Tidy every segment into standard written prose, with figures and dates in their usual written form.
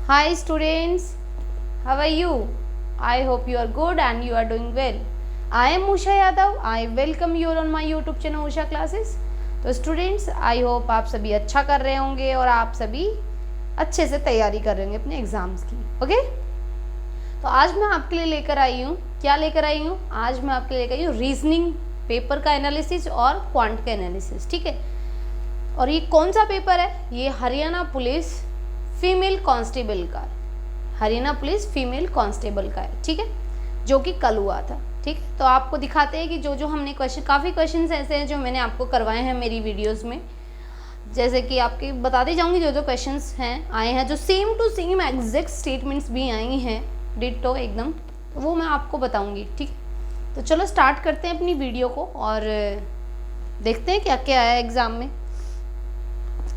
Hi students, how are you? I hope you are good and you are doing well. I am Usha Yadav. I welcome you all on my YouTube channel Usha Classes. तो students I hope आप सभी अच्छा कर रहे होंगे और आप सभी अच्छे से तैयारी कर रहे होंगे अपने एग्ज़ाम्स की। ओके, तो आज मैं आपके लिए लेकर आई हूँ, क्या लेकर आई हूँ? आज मैं आपके लिए लेकर आई हूँ रीजनिंग पेपर का एनालिसिस और क्वांट का एनालिसिस। ठीक है, और ये कौन सा पेपर है? ये हरियाणा पुलिस फीमेल कांस्टेबल का, हरियाणा पुलिस फीमेल कांस्टेबल का है। ठीक है, जो कि कल हुआ था। ठीक है, तो आपको दिखाते हैं कि जो जो हमने क्वेश्चन, काफ़ी क्वेश्चंस ऐसे हैं जो मैंने आपको करवाए हैं मेरी वीडियोस में, जैसे कि आपके बताते जाऊंगी जो जो क्वेश्चंस हैं आए हैं, जो same to same exact statements भी आई हैं डिट्टो एकदम, तो वो मैं आपको बताऊंगी। ठीक है, तो चलो स्टार्ट करते हैं अपनी वीडियो को और देखते हैं क्या क्या आया एग्जाम में।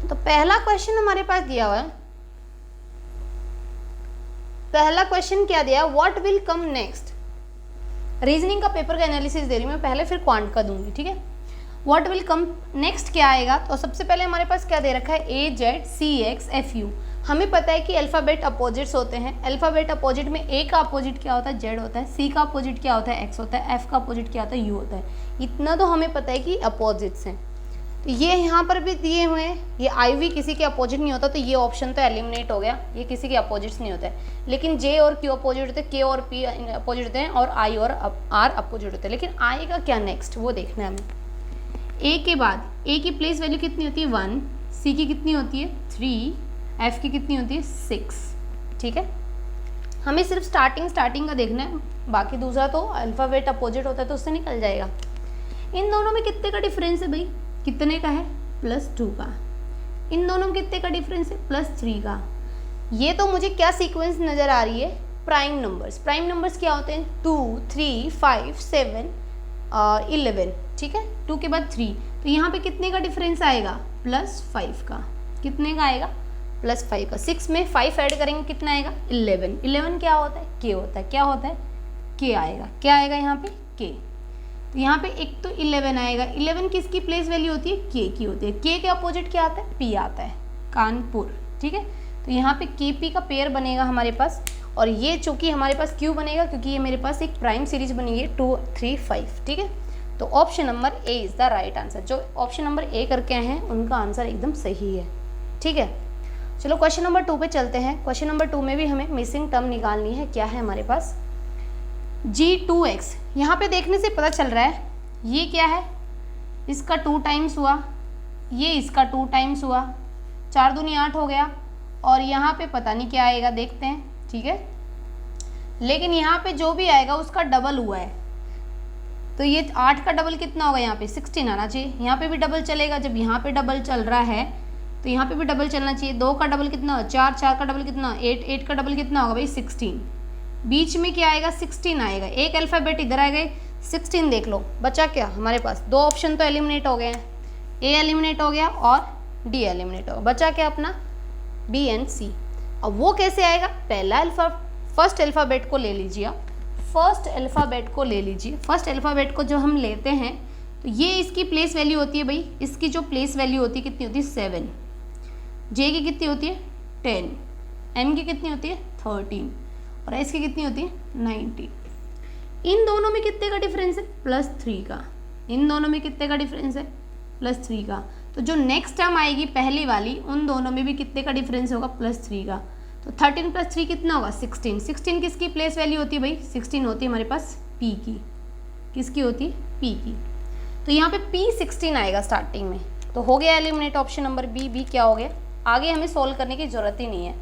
तो पहला क्वेश्चन हमारे पास दिया हुआ है, पहला क्वेश्चन क्या दिया? What will come next. Reasoning का पेपर का एनालिसिस दे रही हूँ मैं पहले, फिर क्वांट का दूंगी। ठीक है, व्हाट विल कम नेक्स्ट क्या आएगा? तो सबसे पहले हमारे पास क्या दे रखा है? A Z C X F U. हमें पता है कि अल्फ़ाबेट अपोजिट्स होते हैं। अल्फ़ाबेट अपोजिट में ए का अपोजिट क्या होता है? जेड होता है। सी का अपोजिट क्या होता है? एक्स होता है। एफ का अपोजिट क्या होता है? यू होता है। इतना तो हमें पता है कि अपोजिट्स हैं। तो ये यहाँ पर भी दिए हुए हैं, ये आई वी किसी के अपोजिट नहीं होता, तो ये ऑप्शन तो एलिमिनेट हो गया, ये किसी के अपोजिट्स नहीं होता है। लेकिन जे और क्यू अपोजिट होते हैं, के और पी अपोजिट होते हैं, और आई और आर अपोजिट होते हैं। लेकिन आएगा क्या नेक्स्ट वो देखना है हमें। ए के बाद ए की प्लेस वैल्यू कितनी होती है? 1, सी की कितनी होती है? 3, एफ की कितनी होती है? 6। ठीक है, हमें सिर्फ स्टार्टिंग का देखना है, बाकी दूसरा तो अल्फ़ाबेट अपोजिट होता है तो उससे निकल जाएगा। इन दोनों में कितने का डिफरेंस है भाई? कितने का है? +2 का। इन दोनों में कितने का डिफरेंस है? +3 का। ये तो मुझे क्या सीक्वेंस नज़र आ रही है? Prime numbers. प्राइम नंबर्स क्या होते हैं? 2, 3, 5, 7 और 11। ठीक है, 2 के बाद 3, तो यहाँ पे कितने का डिफरेंस आएगा? +5 का। कितने का आएगा? +5 का। 6 में 5 ऐड करेंगे कितना आएगा? 11। 11 क्या होता है? के होता है। क्या होता है? के आएगा। क्या आएगा यहाँ पे? के। तो यहाँ पे एक तो 11 आएगा। 11 किसकी प्लेस वैल्यू होती है? के की होती है। के के अपोजिट क्या आता है? पी आता है, कानपुर। ठीक है, तो यहाँ पे के पी का पेयर बनेगा हमारे पास, और ये चूंकि हमारे पास क्यों बनेगा? क्योंकि ये मेरे पास एक प्राइम सीरीज बनी है 2, 3, 5। ठीक है, तो option number A is the right answer. जो ऑप्शन नंबर ए करके आए हैं उनका आंसर एकदम सही है। ठीक है, चलो क्वेश्चन नंबर 2 पे चलते हैं। क्वेश्चन नंबर 2 में भी हमें मिसिंग टर्म निकालनी है। क्या है हमारे पास? G2x। यहाँ पे देखने से पता चल रहा है ये क्या है? इसका 2 टाइम्स हुआ, ये इसका 2 टाइम्स हुआ, 4 दूनी 8 हो गया, और यहाँ पे पता नहीं क्या आएगा, देखते हैं। ठीक है, लेकिन यहाँ पे जो भी आएगा उसका डबल हुआ है, तो ये 8 का डबल कितना होगा? यहाँ पे 16 आना चाहिए। यहाँ पे भी डबल चलेगा, जब यहाँ पे डबल चल रहा है तो यहाँ पे भी डबल चलना चाहिए। 2 का डबल कितना होगा? 4, 4 का डबल कितना? 8, 8 का डबल कितना होगा भाई? 16। बीच में क्या आएगा? 16 आएगा। एक अल्फ़ाबेट इधर आ गए, 16 देख लो। बचा क्या हमारे पास? 2 ऑप्शन तो एलिमिनेट हो गए हैं, ए एलिमिनेट हो गया और डी एलिमिनेट हो गया। बचा क्या अपना? बी एंड सी। अब वो कैसे आएगा? पहला फर्स्ट अल्फ़ाबेट को ले लीजिए आप, फर्स्ट अल्फ़ाबेट को ले लीजिए। फर्स्ट अल्फ़ाबेट को जो हम लेते हैं तो ये इसकी प्लेस वैल्यू होती है भाई, इसकी जो प्लेस वैल्यू होती है कितनी होती है? 7। जे की कितनी होती है? 10। एन की कितनी होती है? 13। और एस की कितनी होती है? 90। इन दोनों में कितने का डिफरेंस है? +3 का। इन दोनों में कितने का डिफरेंस है? +3 का। तो जो नेक्स्ट टर्म आएगी पहली वाली, उन दोनों में भी कितने का डिफरेंस होगा? +3 का। तो 13 + 3 कितना होगा? 16। 16 किसकी प्लेस वैल्यू होती है भाई? 16 होती है हमारे पास पी की। किसकी होती है? पी की। तो यहाँ पे P16 आएगा स्टार्टिंग में, तो हो गया eliminate option number B. B क्या हो गया? आगे हमें सोल्व करने की जरूरत ही नहीं है।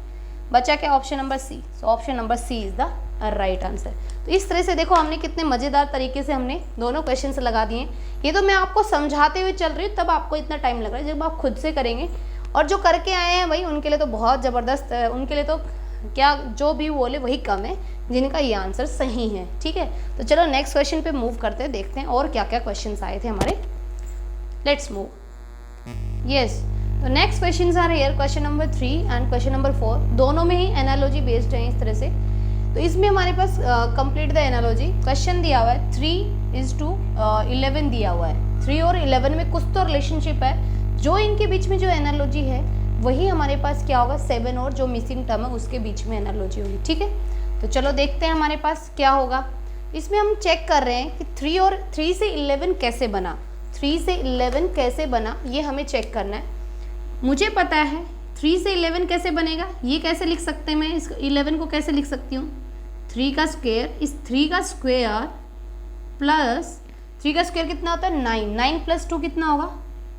बचा क्या? Option number C. So option number C is the right answer. तो इस तरह से देखो हमने कितने मज़ेदार तरीके से हमने दोनों क्वेश्चन से लगा दिए। ये तो मैं आपको समझाते हुए चल रही हूँ, तब आपको इतना टाइम लग रहा है। जब आप खुद से करेंगे, और जो करके आए हैं भाई उनके लिए तो बहुत ज़बरदस्त, उनके लिए तो क्या जो भी बोले वही कम है जिनका ये आंसर सही है। ठीक है, तो चलो नेक्स्ट क्वेश्चन पे मूव करते हैं, देखते हैं और क्या क्या क्वेश्चन आए थे हमारे। Let's move. यस, तो next question are here, question number 3 and question number 4। दोनों में ही एनालॉजी बेस्ड है इस तरह से। तो इसमें हमारे पास कंप्लीट द एनालॉजी क्वेश्चन दिया हुआ है। 3:11 दिया हुआ है। 3 और 11 में कुछ तो रिलेशनशिप है, जो इनके बीच में जो एनालॉजी है वही हमारे पास क्या होगा 7 और जो मिसिंग टर्म है उसके बीच में एनालॉजी होगी, ठीक है। तो चलो देखते हैं हमारे पास क्या होगा। इसमें हम चेक कर रहे हैं कि 3 और 3 से 11 कैसे बना, 3 से 11 कैसे बना ये हमें चेक करना है। मुझे पता है 3 से 11 कैसे बनेगा, ये कैसे लिख सकते हैं, मैं इस 11 को कैसे लिख सकती हूँ, 3 का स्क्वायर, इस 3 का स्क्वायर प्लस 3 का स्क्वायर कितना होता है 9, 9 + 2 कितना होगा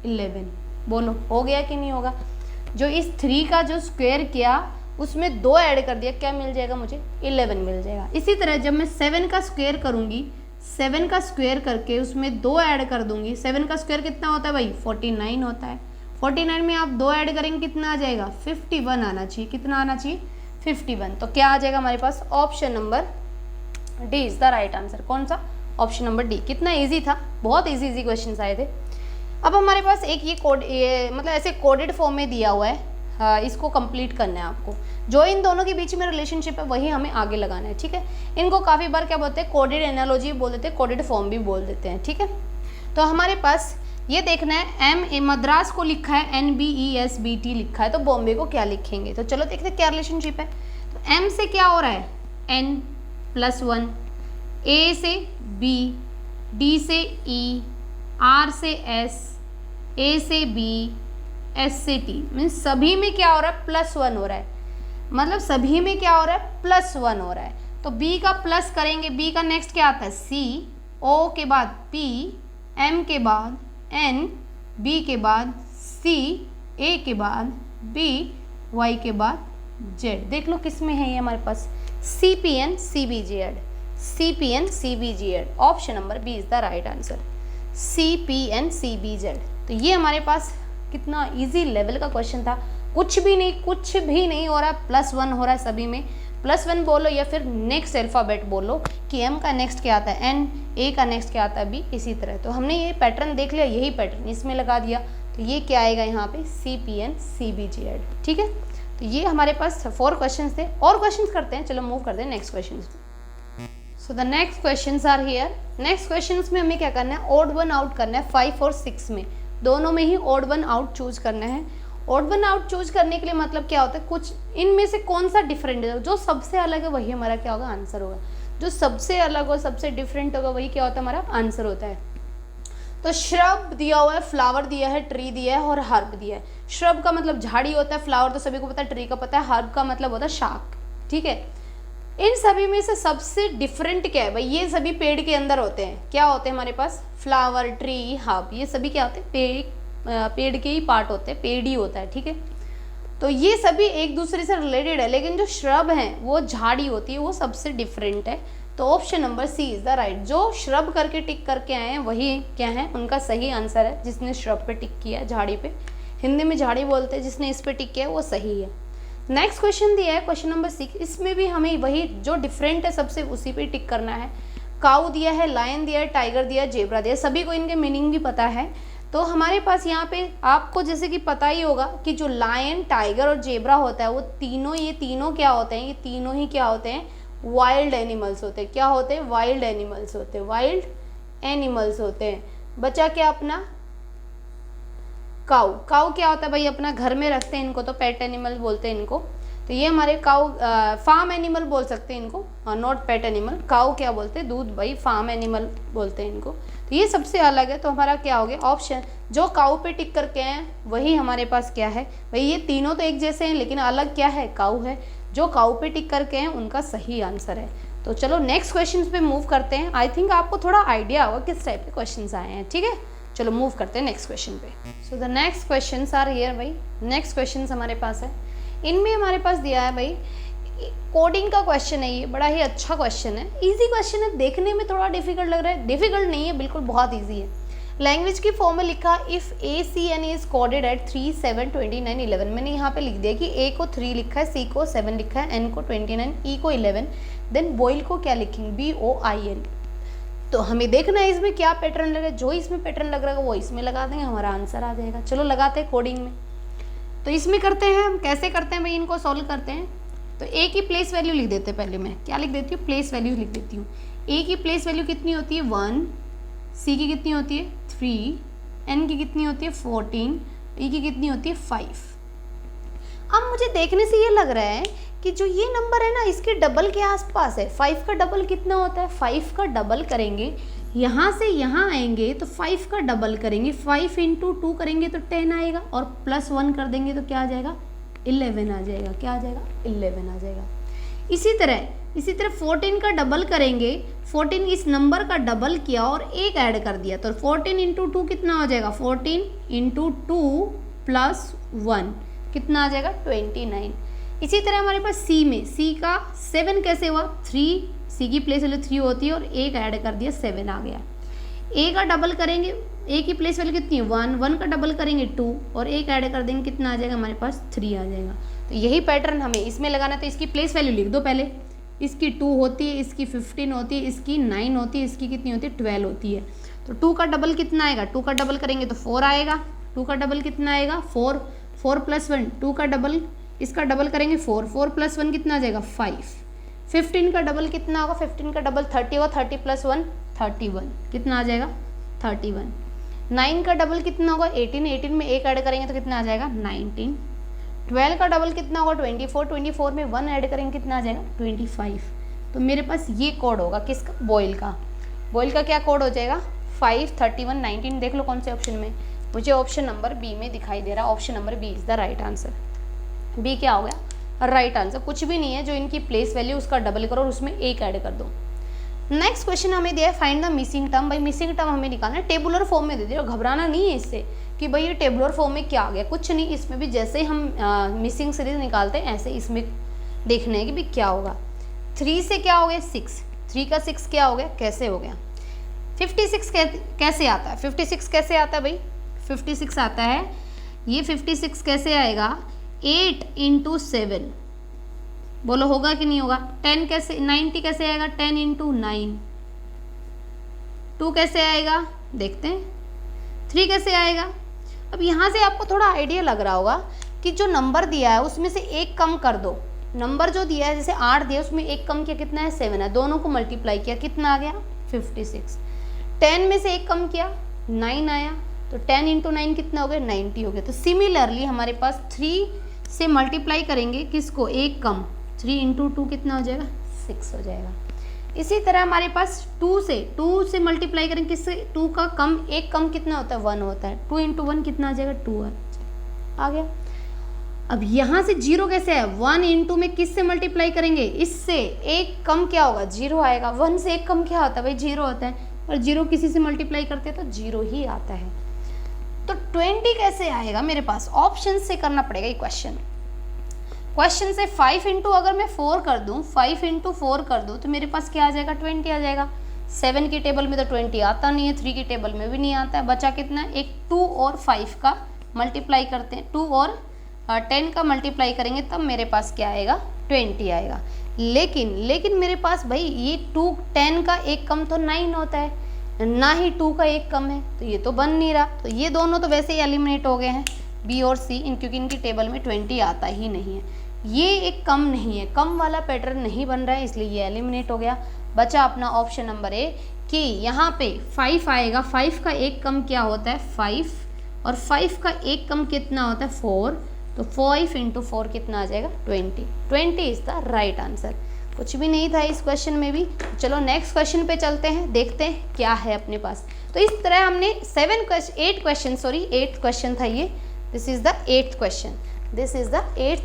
11। बोलो हो गया कि नहीं होगा। जो इस 3 का जो स्क्वायर किया उसमें 2 ऐड कर दिया, क्या मिल जाएगा मुझे 11 मिल जाएगा। इसी तरह जब मैं 7 का स्क्वायर करूँगी, 7 का स्क्वायर करके उसमें 2 ऐड कर दूंगी, 7 का स्क्वायर कितना होता है भाई 49 होता है। 49 में आप 2 ऐड करेंगे कितना आ जाएगा 51 आना चाहिए, कितना आना चाहिए 51। तो क्या आ जाएगा हमारे पास option number D is the right answer. कौन सा, ऑप्शन नंबर डी। कितना ईजी था, बहुत ईजी क्वेश्चन आए थे। अब हमारे पास एक ये कोड, ये मतलब ऐसे कोडेड फॉर्म में दिया हुआ है, इसको कंप्लीट करना है आपको। जो इन दोनों के बीच में रिलेशनशिप है वही हमें आगे लगाना है, ठीक है। इनको काफ़ी बार क्या बोलते हैं कोडेड एनालॉजी बोल देते हैं, कोडेड फॉर्म भी बोल देते हैं, ठीक है। तो हमारे पास ये देखना है, मद्रास को लिखा है NBESBT लिखा है, तो बॉम्बे को क्या लिखेंगे। तो चलो देखते हैं क्या रिलेशनशिप है। तो M से क्या हो रहा है N+1, A से B, D से E, R से S, A से B, S से T, मीन्स सभी में क्या हो रहा है +1 हो रहा है, मतलब सभी में क्या हो रहा है +1 हो रहा है। तो B का प्लस करेंगे, B का नेक्स्ट क्या आता है C, O के बाद P, M के बाद N, B के बाद C, A के बाद B, Y के बाद Z। देख लो किस में है ये हमारे पास CPN CBZ, CPN CBZ। Option number B is the right answer, CPN CBZ। तो ये हमारे पास कितना इजी लेवल का क्वेश्चन था। कुछ भी नहीं हो रहा, +1 हो रहा है सभी में। +1 बोलो या फिर नेक्स्ट अल्फ़ाबेट बोलो कि M का नेक्स्ट क्या आता है N, A का नेक्स्ट क्या आता है B, इसी तरह। तो हमने ये पैटर्न देख लिया, यही पैटर्न इसमें लगा दिया, तो ये क्या आएगा यहाँ पे CPN CBZ, ठीक है। तो ये हमारे पास 4 क्वेश्चन थे। और क्वेश्चन करते हैं, चलो मूव करते हैं next question. So the next question are here. Next question में हमें क्या करना है, ऑड वन आउट करना है। 5 और 6 में दोनों में ही ऑड वन आउट चूज करना है। ऑड वन आउट चूज करने के लिए मतलब क्या होता है, कुछ इनमें से कौन सा डिफरेंट है, जो सबसे अलग है वही हमारा क्या होगा आंसर होगा। जो सबसे अलग और सबसे डिफरेंट होगा वही क्या होता है हमारा आंसर होता है। तो श्रब दिया हुआ है, फ्लावर दिया है, ट्री दिया है और हर्ब दिया है। श्रब का मतलब झाड़ी होता है, फ्लावर तो सभी को पता है, ट्री का पता है, हर्ब का मतलब होता है शाक, ठीक है। इन सभी में से सबसे डिफरेंट क्या है भाई, ये सभी पेड़ के अंदर होते हैं, क्या होते हैं हमारे पास फ्लावर, ट्री, हर्ब, ये सभी क्या होते हैं पेड़ के ही पार्ट होते हैं, पेड़ ही होता है, ठीक है। तो ये सभी एक दूसरे से रिलेटेड है, लेकिन जो श्रब हैं वो झाड़ी होती है, वो सबसे डिफरेंट है। तो option number C is the right. जो श्रब करके टिक करके आए हैं वही क्या है उनका सही आंसर है। जिसने श्रब पे टिक किया, झाड़ी पे, हिंदी में झाड़ी बोलते हैं, जिसने इस पे टिक किया वो सही है। नेक्स्ट क्वेश्चन दिया है क्वेश्चन नंबर 6, इसमें भी हमें वही जो डिफरेंट है सबसे उसी पे टिक करना है। काऊ दिया है, लायन दिया है, टाइगर दिया है, जेब्रा दिया है, सभी को इनके मीनिंग भी पता है। तो हमारे पास यहाँ पे आपको जैसे कि पता ही होगा कि जो लायन, टाइगर और जेब्रा होता है वो तीनों, ये तीनों क्या होते हैं, ये तीनों ही क्या होते हैं वाइल्ड एनिमल्स होते हैं। क्या होते हैं वाइल्ड एनिमल्स होते हैं, वाइल्ड एनिमल्स होते हैं। बचा क्या अपना काऊ। काऊ क्या होता है भाई अपना घर में रखते हैं इनको, तो पेट एनिमल बोलते हैं इनको। तो ये हमारे काऊ फार्म एनिमल बोल सकते हैं इनको, नॉट पेट एनिमल। काऊ क्या बोलते हैं दूध, भाई फार्म एनिमल बोलते हैं इनको। तो ये सबसे अलग है, तो हमारा क्या हो गया ऑप्शन, जो काऊ पे टिक करके हैं वही हमारे पास क्या है भाई, ये तीनों तो एक जैसे हैं लेकिन अलग क्या है काऊ है। जो काऊ पे टिक करके हैं उनका सही आंसर है। तो चलो नेक्स्ट क्वेश्चन पे मूव करते हैं। आई थिंक आपको थोड़ा आइडिया होगा किस टाइप के क्वेश्चन आए हैं, ठीक है। चलो मूव करते हैं नेक्स्ट क्वेश्चन पे। So the next question are here भाई। नेक्स्ट क्वेश्चन हमारे पास है, इनमें हमारे पास दिया है भाई कोडिंग का क्वेश्चन है। ये बड़ा ही अच्छा क्वेश्चन है, इजी क्वेश्चन है, देखने में थोड़ा डिफिकल्ट लग रहा है, डिफिकल्ट नहीं है बिल्कुल, बहुत इजी है। लैंग्वेज की फॉर्म में लिखा if ACN is coded at 3, 7, 29, 11। मैंने यहाँ पे लिख दिया कि A को 3 लिखा है, C को 7 लिखा है, N को 29, E को 11, देन बॉयल को क्या लिखेंगे BOIL। तो हमें देखना है इसमें क्या पैटर्न लग रहा है, जो इसमें पैटर्न लग रहा है वो इसमें लगा देंगे, हमारा आंसर आ जाएगा। चलो लगाते हैं कोडिंग में। तो इसमें करते हैं हम, कैसे करते हैं भाई इनको सॉल्व करते हैं। तो A की प्लेस वैल्यू लिख देते हैं, पहले मैं क्या लिख देती हूँ प्लेस वैल्यू लिख देती हूँ। A की प्लेस वैल्यू कितनी होती है 1, C की कितनी होती है 3, N की कितनी होती है 14, E की कितनी होती है 5। अब मुझे देखने से ये लग रहा है कि जो ये नंबर है ना इसके डबल के आसपास है। 5 का डबल कितना होता है, 5 का डबल करेंगे यहाँ से यहाँ आएंगे तो 5 का डबल करेंगे, 5 इंटू 2 करेंगे तो 10 आएगा और प्लस 1 कर देंगे तो क्या आ जाएगा, 11 आ जाएगा। क्या आ जाएगा, 11 आ जाएगा। इसी तरह 14 का डबल करेंगे, 14 इस नंबर का डबल किया और एक ऐड कर दिया तो 14 इंटू 2 कितना हो जाएगा, 14 इंटू 2 प्लस 1 कितना आ जाएगा, 29। इसी तरह हमारे पास सी में, सी का 7 कैसे हुआ, 3, सी की प्लेस वैल्यू 3 होती है और एक ऐड कर दिया 7 आ गया। ए का डबल करेंगे, ए की प्लेस वैल्यू कितनी है 1 का डबल करेंगे 2 और एक ऐड कर देंगे कितना आ जाएगा, हमारे पास 3 आ जाएगा। तो यही पैटर्न हमें इसमें लगाना है। तो इसकी प्लेस वैल्यू लिख दो पहले, इसकी 2 होती है, इसकी 15 होती है, इसकी 9 होती है, इसकी कितनी होती है 12 होती है। तो 2 का डबल कितना आएगा, 2 का डबल करेंगे तो 4 आएगा। 2 का डबल कितना आएगा 4, 4 प्लस 1, 2 का डबल इसका डबल करेंगे 4, 4 प्लस 1 कितना आ जाएगा 5। 15 का डबल कितना होगा, 15 का डबल 30 होगा, 30 प्लस 1 31 कितना आ जाएगा 31। 9 का डबल कितना होगा 18, 18 में एक ऐड करेंगे तो कितना आ जाएगा 19। 12 का डबल कितना होगा 24, 24 में 1 ऐड करेंगे कितना आ जाएगा 25। तो मेरे पास ये कोड होगा किसका, बॉयल का। बॉयल का क्या कोड हो जाएगा 5, 31, 19। देख लो कौन से ऑप्शन में, मुझे ऑप्शन नंबर बी में दिखाई दे रहा है। Option number B is the right answer. B क्या हो गया राइट आंसर। कुछ भी नहीं है, जो इनकी प्लेस वैल्यू उसका डबल करो और उसमें एक ऐड कर दो। नेक्स्ट क्वेश्चन हमें दिया है फाइंड द मिसिंग टर्म। भाई मिसिंग टर्म हमें निकालना है, टेबुलर फॉर्म में दे दिया, घबराना नहीं है इससे कि भाई ये टेबुलर फॉर्म में क्या आ गया, कुछ नहीं। इसमें भी जैसे हम मिसिंग सीरीज निकालते हैं ऐसे इसमें देखना है कि भाई क्या होगा। 3 से क्या हो गया 6, 3 का 6 क्या हो गया, कैसे हो गया। 56 कैसे आता है, 56 कैसे आता है भाई, 56 आता है, ये 56 कैसे आएगा 8 इंटू 7, बोलो होगा कि नहीं होगा। 10 कैसे, 90 कैसे आएगा 10 इंटू 9। 2 कैसे आएगा देखते हैं, 3 कैसे आएगा। अब यहाँ से आपको थोड़ा आइडिया लग रहा होगा कि जो नंबर दिया है उसमें से एक कम कर दो। नंबर जो दिया है जैसे 8 दिया उसमें एक कम किया कितना है 7 है, दोनों को मल्टीप्लाई किया कितना आ गया 56। 10 में से एक कम किया 9 आया, तो 10 इंटू 9 कितना हो गया 90 हो गया। तो सिमिलरली हमारे पास 3 से मल्टीप्लाई करेंगे किसको, एक कम, 3 इंटू 2 कितना हो जाएगा 6 हो जाएगा। इसी तरह हमारे पास 2 से मल्टीप्लाई करेंगे किससे, 2 का कम, एक कम कितना होता है 1 होता है, 2 इंटू 1 कितना आ जाएगा 2 आ गया। अब यहाँ से 0 कैसे है, 1 इंटू में किस से मल्टीप्लाई करेंगे, इससे, एक कम क्या होगा 0 आएगा। 1 से एक कम क्या होता है भाई 0 होता है, और 0 किसी से मल्टीप्लाई करते हैं तो 0 ही आता है। तो 20 कैसे आएगा मेरे पास, ऑप्शन से करना पड़ेगा ये क्वेश्चन से। 5 इंटू अगर मैं 4 कर दूं, 5 इंटू 4 कर दूं तो मेरे पास क्या आ जाएगा 20 आ जाएगा। 7 की टेबल में तो 20 आता नहीं है, 3 की टेबल में भी नहीं आता है, बचा कितना, एक 2 और 5 का मल्टीप्लाई करते हैं, 2 और 10 का मल्टीप्लाई करेंगे तब मेरे पास क्या आएगा 20 आएगा। लेकिन मेरे पास भाई ये 2, 10 का एक कम तो 9 होता है, ना ही 2 का एक कम है, तो ये तो बन नहीं रहा। तो ये दोनों तो वैसे ही एलिमिनेट हो गए हैं, बी और सी, क्योंकि इनकी टेबल में 20 आता ही नहीं है। ये एक कम नहीं है, कम वाला पैटर्न नहीं बन रहा है, इसलिए ये एलिमिनेट हो गया। बचा अपना ऑप्शन नंबर ए कि यहाँ पे 5 आएगा, 5 का एक कम क्या होता है 5, और 5 का एक कम कितना होता है 4, तो 5 इंटू 4 कितना आ जाएगा 20 इज द राइट आंसर। कुछ भी नहीं था इस क्वेश्चन में भी। चलो नेक्स्ट क्वेश्चन पे चलते हैं, देखते हैं क्या है अपने पास। तो इस तरह हमने 8 क्वेश्चन था ये, this is the 8th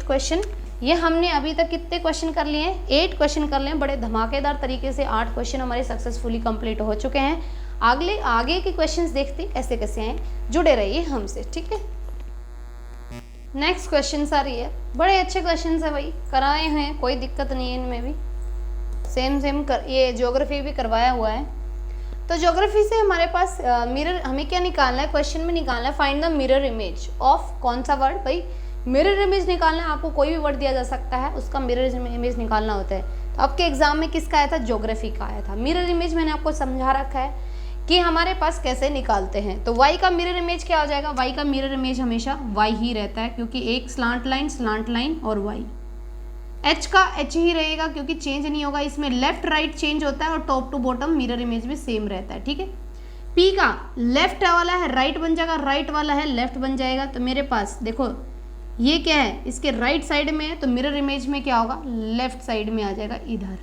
question. ये हमने अभी तक कितने क्वेश्चन कर लिए हैं, 8 क्वेश्चन कर लिए हैं, बड़े धमाकेदार तरीके से 8 क्वेश्चन हमारे सक्सेसफुली कंप्लीट हो चुके हैं। आगे के क्वेश्चंस देखते हैं कैसे कैसे हैं, जुड़े रहिए हमसे, ठीक है। नेक्स्ट क्वेश्चन आ रही है, बड़े अच्छे क्वेश्चन है भाई, कराए हैं, कोई दिक्कत नहीं है इनमें भी, सेम ये ज्योग्राफी भी करवाया हुआ है। तो ज्योग्राफी से हमारे पास मिरर, हमें क्या निकालना है, क्वेश्चन में निकालना है find the mirror image of कौन सा वर्ड, भाई मिरर इमेज निकालना है। आपको कोई भी वर्ड दिया जा सकता है, उसका मिरर इमेज निकालना होता है। तो आपके एग्जाम में किसका आया था, ज्योग्राफी का आया था। मिरर इमेज मैंने आपको समझा रखा है कि हमारे पास कैसे निकालते हैं। तो y का मिरर इमेज क्या हो जाएगा, y का मिरर इमेज हमेशा y ही रहता है, क्योंकि एक स्लांट लाइन और y। h का h ही रहेगा क्योंकि चेंज नहीं होगा, इसमें लेफ्ट राइट चेंज होता है और top to bottom mirror image में सेम रहता है, ठीक है। p का लेफ्ट वाला है राइट बन जाएगा, राइट वाला है लेफ्ट बन जाएगा। तो मेरे पास देखो ये क्या है, इसके राइट साइड में है, तो मिरर इमेज में क्या होगा, लेफ्ट साइड में आ जाएगा इधर,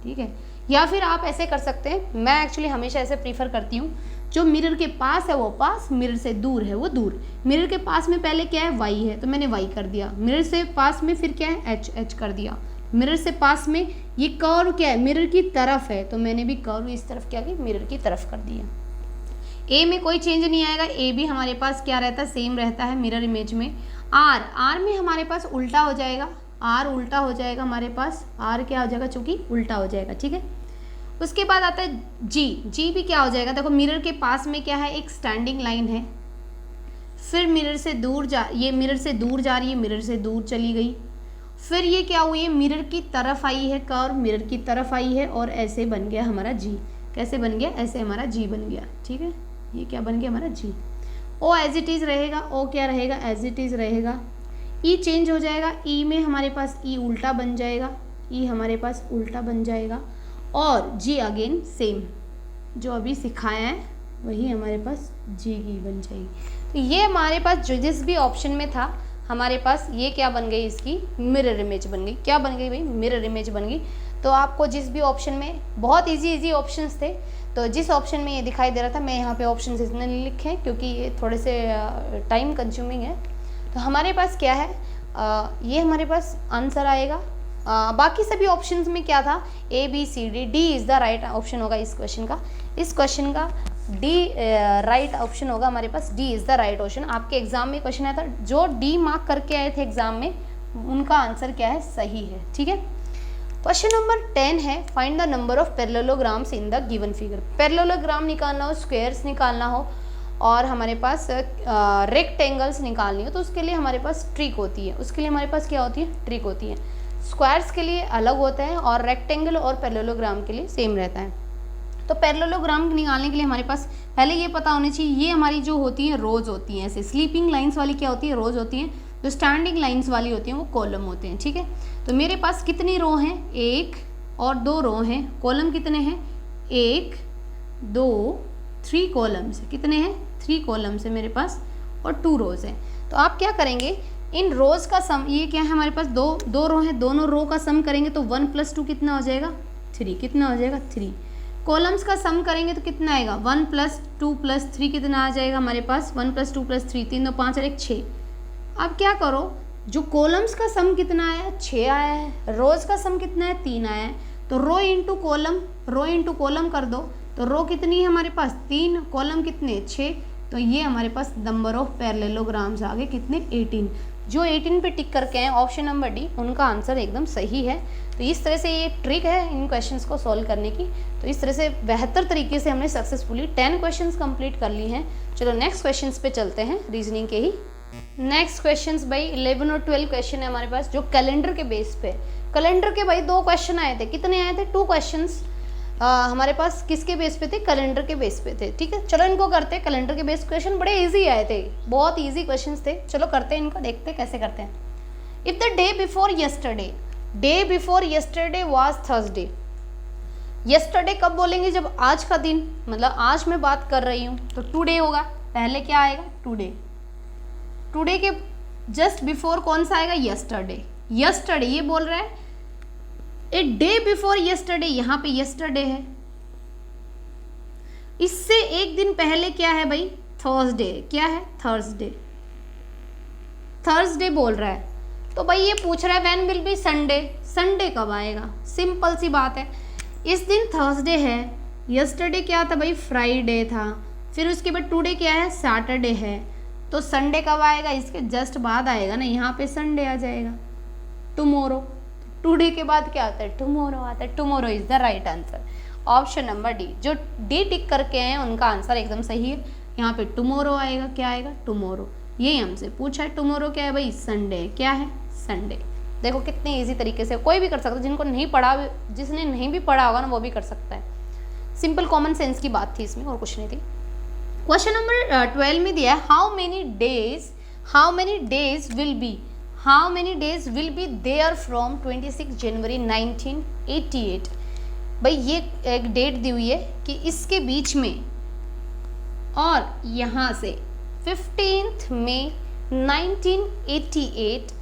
ठीक है। या फिर आप ऐसे कर सकते हैं, मैं एक्चुअली हमेशा ऐसे प्रीफर करती हूँ, जो मिरर के पास है वो पास, मिरर से दूर है वो दूर। मिरर के पास में पहले क्या है, y है, तो मैंने y कर दिया। मिरर से पास में फिर क्या है, h कर दिया। मिरर से पास में ये कर्व क्या है, मिरर की तरफ है, तो मैंने भी कर्व इस तरफ क्या की, मिरर की तरफ कर दिया। ए में कोई चेंज नहीं आएगा, ए भी हमारे पास क्या रहता है, सेम रहता है मिरर इमेज में। आर में हमारे पास उल्टा हो जाएगा, आर उल्टा हो जाएगा हमारे पास, आर क्या हो जाएगा, चूंकि उल्टा हो जाएगा, ठीक है। उसके बाद आता है जी भी क्या हो जाएगा, देखो मिरर के पास में क्या है, एक स्टैंडिंग लाइन है, फिर मिरर से दूर ये मिरर से दूर जा रही है, मिरर से दूर चली गई, फिर ये क्या हुई है, मिरर की तरफ आई है, कर्व मिरर की तरफ आई है, और ऐसे बन गया हमारा जी। कैसे बन गया, ऐसे हमारा जी बन गया, ठीक है। ये क्या बन गया हमारा जी। ओ एज इट इज़ रहेगा, ओ क्या रहेगा, एज इट इज़ रहेगा। ई चेंज हो जाएगा, ई में हमारे पास ई उल्टा बन जाएगा, ई हमारे पास उल्टा बन जाएगा, और जी अगेन सेम जो अभी सिखाया है वही हमारे पास जी की बन जाएगी। तो ये हमारे पास जो जिस भी ऑप्शन में था हमारे पास ये क्या बन गई, इसकी मिरर इमेज बन गई। क्या बन गई भाई, मिरर इमेज बन गई। तो आपको जिस भी ऑप्शन में, बहुत इजी ऑप्शंस थे, तो जिस ऑप्शन में ये दिखाई दे रहा था, मैं यहाँ पे ऑप्शंस इसलिए नहीं लिखे हैं क्योंकि ये थोड़े से टाइम कंज्यूमिंग है। तो हमारे पास क्या है, ये हमारे पास आंसर आएगा। बाकी सभी ऑप्शंस में क्या था, A B C D, D is the right option होगा इस क्वेश्चन का। इस क्वेश्चन का डी राइट ऑप्शन होगा हमारे पास, D is the right option. आपके एग्जाम में क्वेश्चन आया था, जो डी मार्क करके आए थे एग्जाम में, उनका आंसर क्या है, सही है, ठीक है। क्वेश्चन नंबर 10 है, find the number of parallelograms in the given figure. Parallelogram निकालना हो, स्क्वायर्स निकालना हो, और हमारे पास रेक्टेंगल्स निकालनी हो, तो उसके लिए हमारे पास ट्रिक होती है। उसके लिए हमारे पास क्या होती है, ट्रिक होती है। स्क्वायर्स के लिए अलग होता है, और रेक्टेंगल और पैरेललोग्राम के लिए सेम रहता है। तो पैरेललोग्राम निकालने के लिए हमारे पास पहले ये पता होनी चाहिए, ये हमारी जो होती हैं रोज होती हैं, ऐसे स्लीपिंग लाइंस वाली क्या होती है, रोज होती हैं। जो स्टैंडिंग लाइंस वाली होती हैं वो कॉलम होते हैं, ठीक है। तो मेरे पास कितनी रो हैं, 1 और 2 रो हैं। कॉलम कितने हैं, 1 2 3 कॉलम्स। कितने हैं, 3 कॉलम्स है मेरे पास, और 2 रोज हैं। तो आप क्या करेंगे, इन रोज का सम, ये क्या है हमारे पास, दो रो हैं, दोनों रो का सम करेंगे तो 1 + 2 कितना हो जाएगा, 3। कितना हो जाएगा, 3। कॉलम्स का सम करेंगे तो कितना आएगा, 1 + 2 + 3 कितना आ जाएगा हमारे पास, 1 + 2 + 3, 3 2 5 और 1 6। अब क्या करो, जो कॉलम्स का सम कितना आया, 6 आया है, रोज का सम कितना है, 3 आया है। तो रो इंटू कॉलम कर दो, तो रो कितनी है हमारे पास, 3, कॉलम कितने, 6। तो ये हमारे पास नंबर ऑफ पैरेललोग्राम्स आ गए कितने, 18। जो 18 पे टिक करके हैं ऑप्शन नंबर डी, उनका आंसर एकदम सही है। तो इस तरह से ये ट्रिक है इन क्वेश्चंस को सॉल्व करने की। तो इस तरह से बेहतर तरीके से हमने सक्सेसफुली 10 क्वेश्चंस कंप्लीट कर ली हैं। चलो नेक्स्ट क्वेश्चंस पे चलते हैं, रीजनिंग के ही। नेक्स्ट क्वेश्चंस भाई 11 और 12 क्वेश्चन है हमारे पास, जो कैलेंडर के बेस पे। कैलेंडर के भाई 2 क्वेश्चन आए थे, कितने आए थे, 2 क्वेश्चंस हमारे पास किसके बेस पे थे, कैलेंडर के बेस पे थे, ठीक है। चलो इनको करते हैं, कैलेंडर के बेस क्वेश्चन बड़े इजी आए थे, बहुत इजी क्वेश्चंस थे। चलो करते हैं इनको, देखते हैं कैसे करते हैं। If the day before yesterday was Thursday. Yesterday कब बोलेंगे, जब आज का दिन, मतलब आज मैं बात कर रही हूँ, तो टुडे होगा, पहले क्या आएगा, टुडे। टुडे के जस्ट बिफोर कौन सा आएगा, यस्टरडे। यस्टरडे ये बोल रहा है, ए डे बिफोर यस्टरडे, यहाँ पे यस्टरडे है, इससे एक दिन पहले क्या है भाई, थर्सडे। क्या है, थर्सडे। थर्सडे बोल रहा है, तो भाई ये पूछ रहा है when will be Sunday, Sunday कब आएगा। सिंपल सी बात है, इस दिन थर्सडे है, यस्टरडे क्या था भाई, फ्राइडे था, फिर उसके बाद टुडे क्या है, सैटरडे है, तो संडे कब आएगा, इसके जस्ट बाद आएगा ना, यहाँ पे संडे आ जाएगा, टुमोरो। टुडे के बाद क्या आता है, टुमोरो आता है। Tomorrow is the right answer, option number D. जो डी टिक करके हैं उनका आंसर एकदम सही है। यहाँ पे टुमोरो आएगा, क्या आएगा, टुमोरो। ये हमसे पूछा है, टुमोरो क्या है भाई, संडे। क्या है, संडे। देखो कितने इजी तरीके से कोई भी कर सकता है, जिनको नहीं पढ़ा, जिसने नहीं भी पढ़ा होगा ना वो भी कर सकता है। सिंपल कॉमन सेंस की बात थी इसमें, और कुछ नहीं थी। क्वेश्चन नंबर 12 में दिया है, how many days will be there from 26 January 1988। भाई ये एक डेट दी हुई है कि इसके बीच में और यहाँ से 15 मई 1988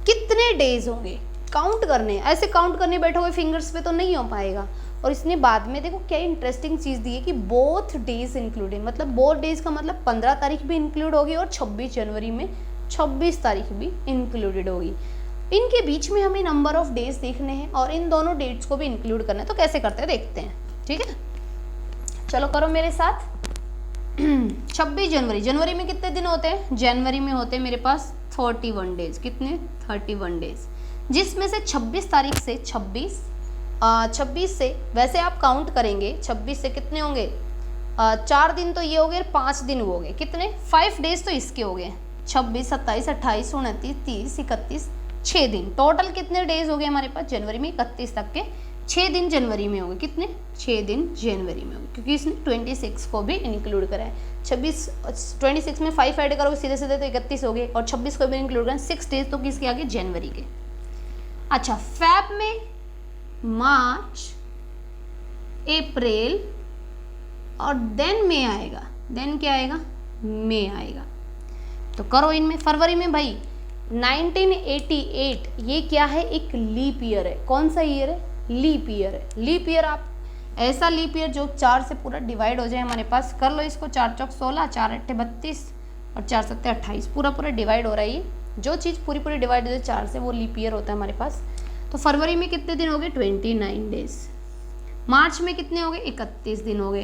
कितने डेज होंगे, काउंट करने, ऐसे काउंट करने बैठोगे फिंगर्स पे तो नहीं हो पाएगा। और इसने बाद में देखो क्या इंटरेस्टिंग चीज़ दी है कि बोथ डेज इंक्लूडेड, मतलब बोथ डेज का मतलब 15 तारीख भी इंक्लूड होगी और 26 जनवरी में 26 तारीख भी इंक्लूडेड होगी। इनके बीच में हमें नंबर ऑफ डेज देखने हैं और इन दोनों डेट्स को भी इंक्लूड करना है। तो कैसे करते हैं देखते हैं, ठीक है, चलो करो मेरे साथ। 26 जनवरी, जनवरी में कितने दिन होते हैं, जनवरी में होते हैं मेरे पास 31 डेज, कितने 31 डेज, जिसमें से 26 तारीख से 26 से वैसे आप काउंट करेंगे 26 से कितने होंगे, 4 दिन तो ये हो गए, 5 दिन वो हो गए, कितने 5 डेज तो इसके हो गए, 26 27 28 29 30 31 6 दिन, टोटल कितने डेज हो गए हमारे पास जनवरी में 31 तक के, 6 दिन जनवरी में हो गए, कितने 6 दिन जनवरी में हो गए, क्योंकि इसने 26 को भी इंक्लूड करा है। 26 में 5 ऐड करोगे सीधे सीधे तो 31 हो गए, और 26 को भी इंक्लूड करें, 6 डेज तो किसके आगे, जनवरी के। अच्छा, फेब में मार्च, अप्रैल और देन मई आएगा, देन क्या आएगा, मई आएगा। तो करो इनमें, फरवरी में भाई 1988 ये क्या है, एक लीप ईयर है। कौन सा ईयर है, लीप ईयर है। लीप ईयर आप ऐसा लीप ईयर जो 4 से पूरा डिवाइड हो जाए हमारे पास, कर लो इसको, 4 चौक 16, 4 अट्ठे 32 और 4 सत्ते 28, पूरा पूरा डिवाइड हो रहा है। ये जो चीज़ पूरी पूरी डिवाइड हो जाए 4 से वो लीप ईयर होता है हमारे पास। तो फरवरी में कितने दिन हो गए, 29 डेज, मार्च में कितने हो गए, 31 दिन हो गए,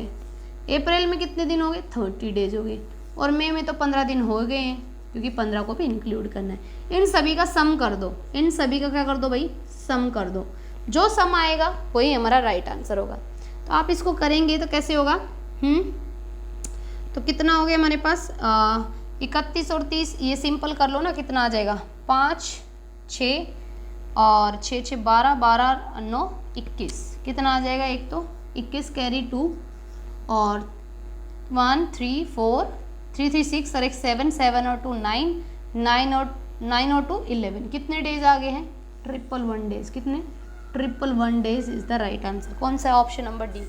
अप्रैल में कितने दिन हो गए, 30 डेज हो गए, और मई में तो 15 दिन हो गए हैं, क्योंकि 15 को भी इंक्लूड करना है। इन सभी का सम कर दो, इन सभी का क्या कर दो भाई, सम कर दो, जो सम आएगा वही हमारा राइट आंसर होगा। तो आप इसको करेंगे तो कैसे होगा, तो कितना हो गया हमारे पास 31 और 30, ये सिंपल कर लो ना, कितना आ जाएगा 5 6 और 6 6 12 12 9 21, कितना आ जाएगा, एक तो 21 कैरी 2 और 1 3 4 3 3 6 और एक 7 7 और 2 9 9 और 2 11, कितने डेज आ गए हैं, 111 डेज, कितने 111 days is the right answer. कौन सा है, ऑप्शन नंबर डी।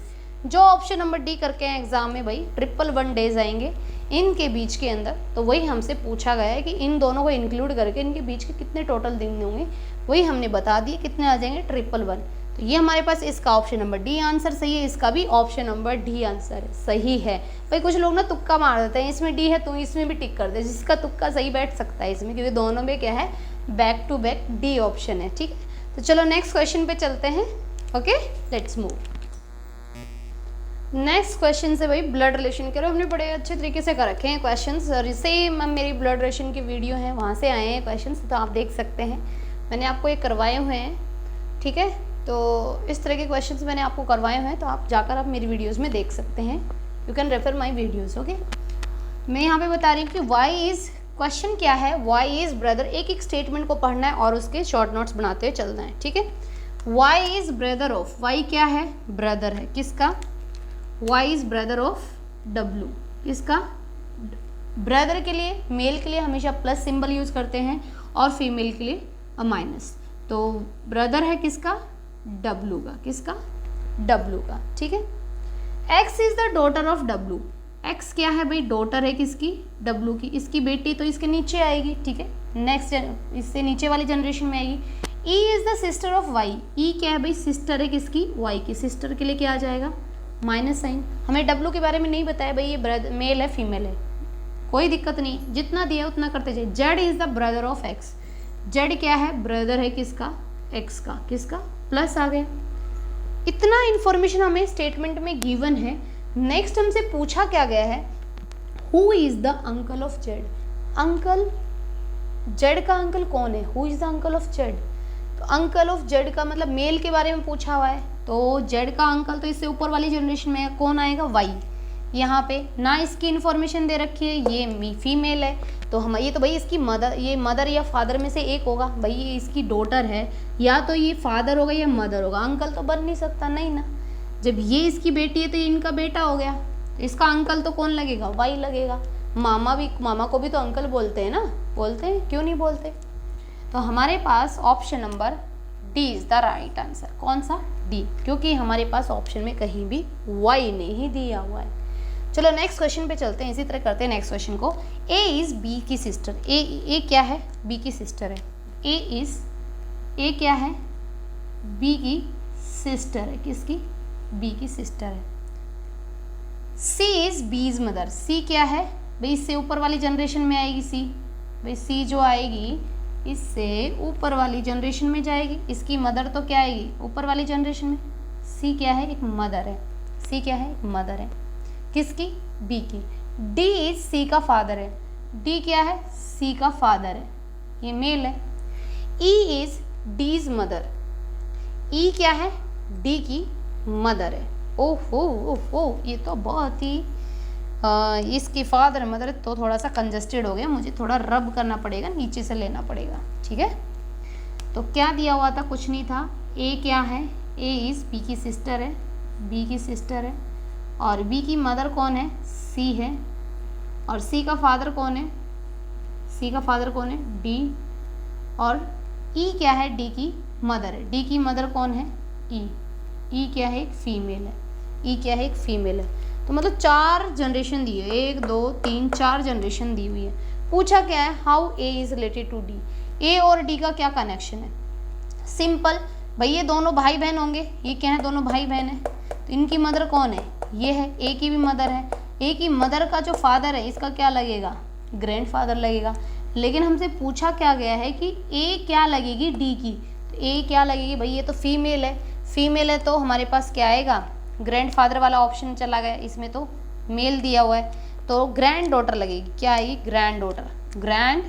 जो ऑप्शन नंबर डी करके हैं एग्जाम में भाई 111 डेज आएंगे इनके बीच के अंदर। तो वही हमसे पूछा गया है कि इन दोनों को इंक्लूड करके इनके बीच के कितने टोटल दिन होंगे, वही हमने बता दिए, कितने आ जाएंगे 111। तो ये हमारे पास इसका ऑप्शन नंबर डी आंसर सही है, इसका भी ऑप्शन नंबर डी आंसर सही है। भाई कुछ लोग ना तुक्का मार देते हैं, इसमें डी है तो इसमें भी टिक कर दे, जिसका तुक्का सही बैठ सकता है इसमें, क्योंकि दोनों में क्या है, back to back D option है, ठीक है। तो चलो नेक्स्ट क्वेश्चन पे चलते हैं, okay let's move. Next question से भाई ब्लड रिलेशन के हमने बड़े अच्छे तरीके से कर रखे हैं क्वेश्चंस, और सेम मेरी ब्लड रिलेशन की वीडियो है वहाँ से आए हैं क्वेश्चंस, तो आप देख सकते हैं मैंने आपको ये करवाए हुए हैं, ठीक है। तो इस तरह के क्वेश्चंस मैंने आपको करवाए हुए हैं, तो आप जाकर आप मेरी वीडियोज़ में देख सकते हैं, you can refer my videos, okay. मैं यहाँ पे बता रही हूँ कि वाई इज़, क्वेश्चन क्या है, वाई इज़ ब्रदर, एक एक स्टेटमेंट को पढ़ना है और उसके शॉर्ट नोट्स बनाते हुए चलना है, ठीक है। Y is brother of, Y क्या है, ब्रदर है, किसका, Y is brother of W, किसका, ब्रदर के लिए, मेल के लिए हमेशा प्लस सिंबल यूज़ करते हैं और फीमेल के लिए माइनस। तो ब्रदर है किसका, डब्लू का, किसका, डब्लू का, ठीक है। X is the daughter of W, x क्या है भाई, डॉटर है किसकी, डब्लू की, इसकी बेटी तो इसके नीचे आएगी, ठीक है, नेक्स्ट इससे नीचे वाली जनरेशन में आएगी। E is the sister of Y, E क्या है भाई, सिस्टर है किसकी, वाई की, सिस्टर के लिए क्या आ जाएगा, माइनस साइन। हमें डब्लू के बारे में नहीं बताया भाई, ये ब्रदर मेल है फीमेल है, कोई दिक्कत नहीं, जितना दिया उतना करते जाइए। Z is the brother of x, Z क्या है, ब्रदर है किसका, एक्स का, किसका, प्लस आ गया। इतना इन्फॉर्मेशन हमें स्टेटमेंट में गिवन है। नेक्स्ट हमसे पूछा क्या गया है, who is the uncle of Z, uncle Z का अंकल कौन है, who is the uncle of Z. तो अंकल ऑफ जेड का मतलब मेल के बारे में पूछा हुआ है, तो जेड का अंकल तो इससे ऊपर वाली जनरेशन में कौन आएगा, वाई। यहाँ पे ना इसकी इन्फॉर्मेशन दे रखी है, ये फीमेल है, तो हम ये तो भाई इसकी मदर, ये मदर या फादर में से एक होगा भाई, ये इसकी डॉटर है, या तो ये फादर होगा या मदर होगा, अंकल तो बन नहीं सकता, नहीं ना। जब ये इसकी बेटी है तो ये इनका बेटा हो गया, इसका अंकल तो कौन लगेगा, वाई लगेगा। मामा को भी तो अंकल बोलते हैं ना, बोलते हैं, क्यों नहीं बोलते। तो हमारे पास option number D is the right answer. कौन सा, डी, क्योंकि हमारे पास ऑप्शन में कहीं भी वाई नहीं दिया हुआ है। चलो नेक्स्ट क्वेश्चन पे चलते हैं, इसी तरह करते हैं नेक्स्ट क्वेश्चन को। ए इज़ बी की सिस्टर। ए क्या है? बी की सिस्टर है। ए क्या है? बी की सिस्टर है। किसकी? बी की सिस्टर है। सी इज़ बीज मदर। सी क्या है भाई? इससे ऊपर वाली जनरेशन में आएगी सी। भाई सी जो आएगी इससे ऊपर वाली जनरेशन में जाएगी। इसकी मदर तो क्या आएगी? ऊपर वाली जनरेशन में। सी क्या है? एक मदर है। सी क्या है? एक मदर है। किसकी? बी की। डी इज सी का फादर है। डी क्या है? सी का फादर है, ये मेल है। E is Ds mother. ई क्या है? डी की मदर है। ओहो ओहो, ये तो बहुत ही इसकी फादर मदर तो थोड़ा सा कंजस्टेड हो गया, मुझे थोड़ा रब करना पड़ेगा, नीचे से लेना पड़ेगा, ठीक है। तो क्या दिया हुआ था? कुछ नहीं था। ए क्या है? ए इज़ बी की सिस्टर है। बी की सिस्टर है। और बी की मदर कौन है? सी है। और सी का फादर कौन है? सी का फादर कौन है? डी। और ई क्या है? डी की मदर है। डी की मदर कौन है? ई। ई क्या है? एक फीमेल है। ई क्या है? एक फीमेल है। तो मतलब 4 जनरेशन दी है, 1 2 3 4 जनरेशन दी हुई है। पूछा क्या है? How A is related to D. A और डी का क्या कनेक्शन है? सिंपल भाई, ये दोनों भाई बहन होंगे। ये क्या है? दोनों भाई बहन है। तो इनकी मदर कौन है? ये है। ए की भी मदर है। ए की मदर का जो फादर है इसका क्या लगेगा? ग्रैंड फादर लगेगा। लेकिन हमसे पूछा क्या गया है कि ए क्या लगेगी? डी की। तो ए क्या लगेगी भाई? ये तो फीमेल है। फीमेल है तो हमारे पास क्या आएगा? ग्रैंड फादर वाला ऑप्शन चला गया, इसमें तो मेल दिया हुआ है, तो ग्रैंड डॉटर लगेगी। क्या आएगी? Grand daughter. Grand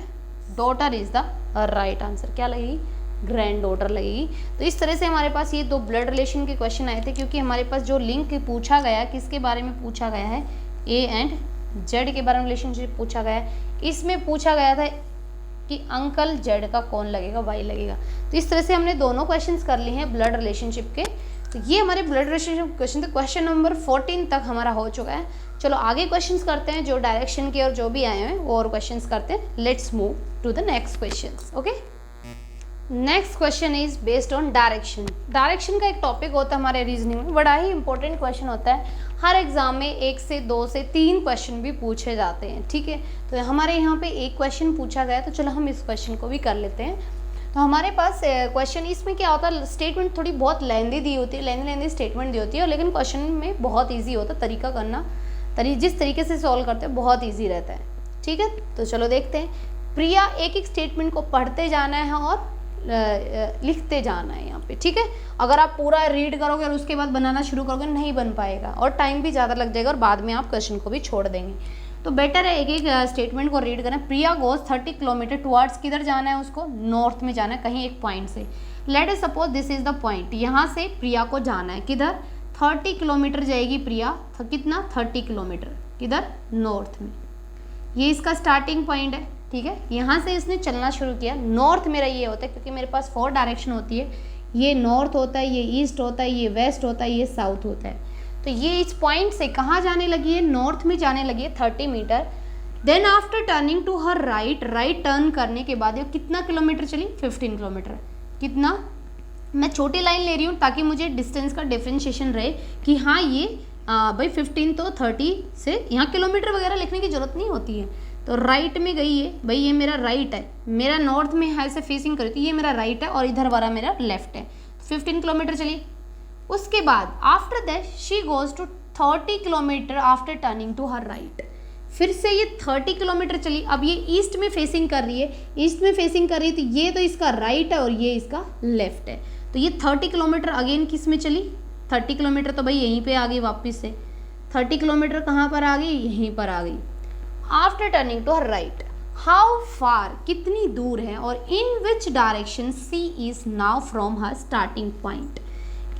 daughter is the right answer. क्या लगेगी? ग्रैंड डॉटर लगेगी। तो इस तरह से हमारे पास ये 2 ब्लड रिलेशन के क्वेश्चन आए थे, क्योंकि हमारे पास जो लिंक पूछा गया, किसके बारे में पूछा गया है? ए एंड जेड के बारे में रिलेशनशिप पूछा गया है। इसमें पूछा गया था कि अंकल जेड का कौन लगेगा? वाई लगेगा। तो इस तरह से हमने दोनों क्वेश्चंस कर लिए हैं ब्लड रिलेशनशिप के। तो ये हमारे ब्लड रिलेशनशिप क्वेश्चन थे। क्वेश्चन नंबर 14 तक हमारा हो चुका है। चलो आगे क्वेश्चंस करते हैं, जो डायरेक्शन के और जो भी आए हैं वो और क्वेश्चंस करते हैं। Let's move to the next questions. Okay, next question is based on direction. Direction का एक टॉपिक होता है हमारे रीजनिंग में, बड़ा ही इंपॉर्टेंट क्वेश्चन होता है। हर एग्जाम में 1 से 2 से 3 क्वेश्चन भी पूछे जाते हैं, ठीक है। तो हमारे यहाँ पे एक क्वेश्चन पूछा गया, तो चलो हम इस क्वेश्चन को भी कर लेते हैं। तो हमारे पास क्वेश्चन, इसमें क्या होता है, स्टेटमेंट थोड़ी बहुत लेंदी दी होती है, लेंदी स्टेटमेंट दी होती है, लेकिन क्वेश्चन में बहुत ईजी होता है। तरीका करना, जिस तरीके से सॉल्व करते हैं बहुत ईजी रहता है, ठीक है। तो चलो देखते हैं। प्रिया एक एक स्टेटमेंट को पढ़ते जाना है और लिखते जाना है यहाँ पे, ठीक है। अगर आप पूरा रीड करोगे और उसके बाद बनाना शुरू करोगे नहीं बन पाएगा और टाइम भी ज़्यादा लग जाएगा और बाद में आप क्वेश्चन को भी छोड़ देंगे। तो बेटर है एक एक स्टेटमेंट को रीड करें। प्रिया गोज 30 किलोमीटर टुवर्ड्स, किधर जाना है उसको? नॉर्थ में जाना है, कहीं एक पॉइंट से। Let us suppose this is the point, यहाँ से प्रिया को जाना है किधर? 30 किलोमीटर जाएगी प्रिया। कितना? 30 किलोमीटर। किधर? नॉर्थ में। ये इसका स्टार्टिंग पॉइंट है, ठीक है। यहाँ से इसने चलना शुरू किया। नॉर्थ मेरा ये होता है क्योंकि मेरे पास 4 डायरेक्शन होती है। ये नॉर्थ होता है, ये ईस्ट होता है, ये वेस्ट होता है, ये साउथ होता है। तो ये इस पॉइंट से कहाँ जाने लगी है? नॉर्थ में जाने लगी है 30 metre. Then after turning to her right, right turn करने के बाद ये कितना किलोमीटर चली? 15 किलोमीटर। कितना? मैं छोटी लाइन ले रही हूँ ताकि मुझे डिस्टेंस का डिफ्रेंशिएशन रहे कि हाँ ये भाई 15 तो 30 से, यहाँ किलोमीटर वगैरह लिखने की जरूरत नहीं होती है। तो राइट में गई है भाई, ये मेरा राइट है, मेरा नॉर्थ में है से फेसिंग करी तो ये मेरा राइट है और इधर वाला मेरा लेफ्ट है। 15 किलोमीटर चली। उसके बाद after that she goes to 30 kilometre after turning to her right. फिर से ये 30 किलोमीटर चली। अब ये ईस्ट में फेसिंग कर रही है, ईस्ट में फेसिंग कर रही है तो ये तो इसका राइट है और ये इसका लेफ्ट है। तो ये 30 किलोमीटर अगेन किस में चली? 30 किलोमीटर तो भाई यहीं पे आ गई वापस से। 30 किलोमीटर कहाँ पर आ गई? यहीं पर आ गई। After turning to her right, how far, कितनी दूर है, और in which direction C is now from her starting point.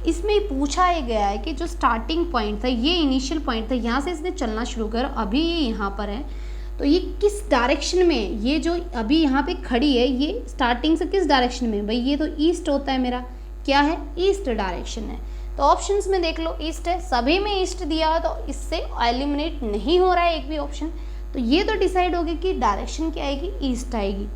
इसमें पूछा गया है कि जो स्टार्टिंग पॉइंट था, ये इनिशियल पॉइंट था, यहाँ से इसने चलना शुरू कर, अभी ये यहाँ पर है, तो ये किस डायरेक्शन में, ये जो अभी यहाँ पे खड़ी है ये स्टार्टिंग से किस डायरेक्शन में? भाई ये तो ईस्ट होता है मेरा, क्या है? ईस्ट डायरेक्शन है। तो ऑप्शंस में देख लो ईस्ट है, सभी में ईस्ट दिया है तो इससे एलिमिनेट नहीं हो रहा है एक भी ऑप्शन। तो ये तो डिसाइड होगी कि डायरेक्शन क्या आएगी? ईस्ट आएगी।